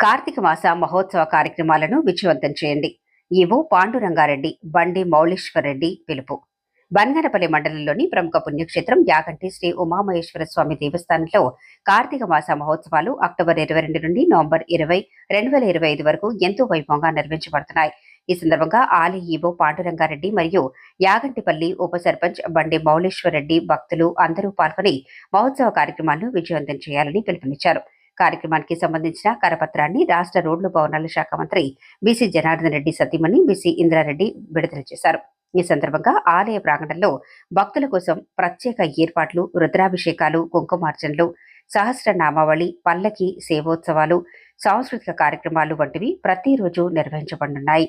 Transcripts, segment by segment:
కార్తీక మాస మహోత్సవ కార్యక్రమాలను విజయవంతం చేయండి. ఈవో పాండురంగారెడ్డి, బండి మౌళేశ్వరరెడ్డి పిలుపు. బన్గనపల్లి మండలంలోని ప్రముఖ పుణ్యక్షేత్రం యాగంటి శ్రీ ఉమామహేశ్వర స్వామి దేవస్థానంలో కార్తీక మాస మహోత్సవాలు అక్టోబర్ 22 నుండి నవంబర్ 20, 2025 వరకు ఎంతో వైభవంగా నిర్వహించబడుతున్నాయి. ఈ సందర్భంగా ఆలయ ఈవో పాండురంగారెడ్డి మరియు యాగంటిపల్లి ఉప సర్పంచ్ బండి మౌళేశ్వరరెడ్డి భక్తులు అందరూ పాల్గొని మహోత్సవ కార్యక్రమాలను విజయవంతం చేయాలని పిలుపునిచ్చారు. కార్యక్రమానికి సంబంధించిన కరపత్రాన్ని రాష్ట్ర రోడ్లు భవనాల శాఖ మంత్రి బీసీ జనార్దన్ రెడ్డి సతీమణి బీసీ ఇంద్రారెడ్డి విడుదల చేశారు. ఈ సందర్భంగా ఆలయ ప్రాంగణంలో భక్తుల కోసం ప్రత్యేక ఏర్పాట్లు, రుద్రాభిషేకాలు, కుంకుమార్చనలు, సహస్రనామావళి, పల్లకి సేవోత్సవాలు, సాంస్కృతిక కార్యక్రమాలు వంటివి ప్రతిరోజు నిర్వహించబడనున్నాయి.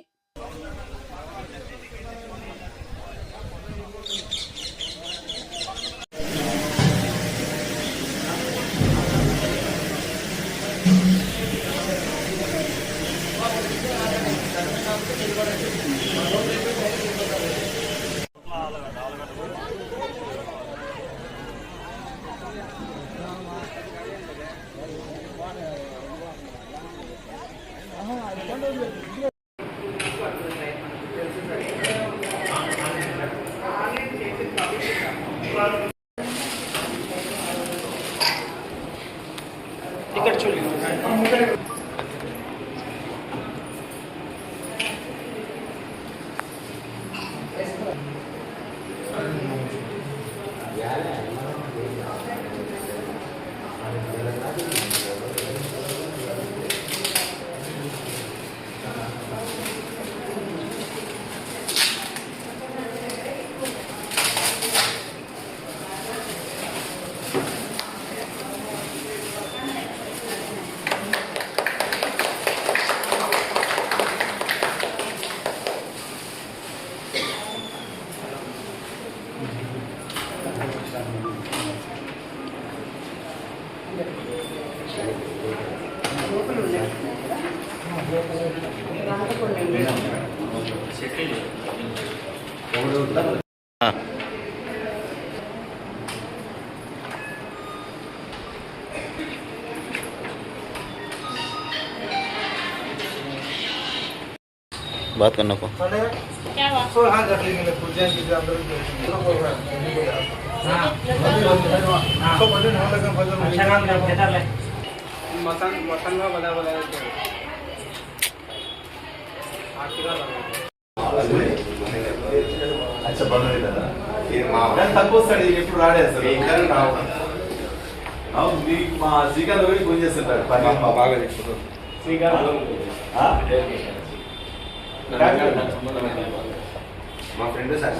टिकट चुली बात करना को क्या हाँ रख लेंगे पूजा की अंदर मकान मकान का बड़ा बड़ा अच्छा बना तक एప్పుడు రాడే అసలు మా శ్రీకాంత్ గారికి ఫోన్ చేస్తుంటారు బాగా మా ఫ్రెండ్ సార్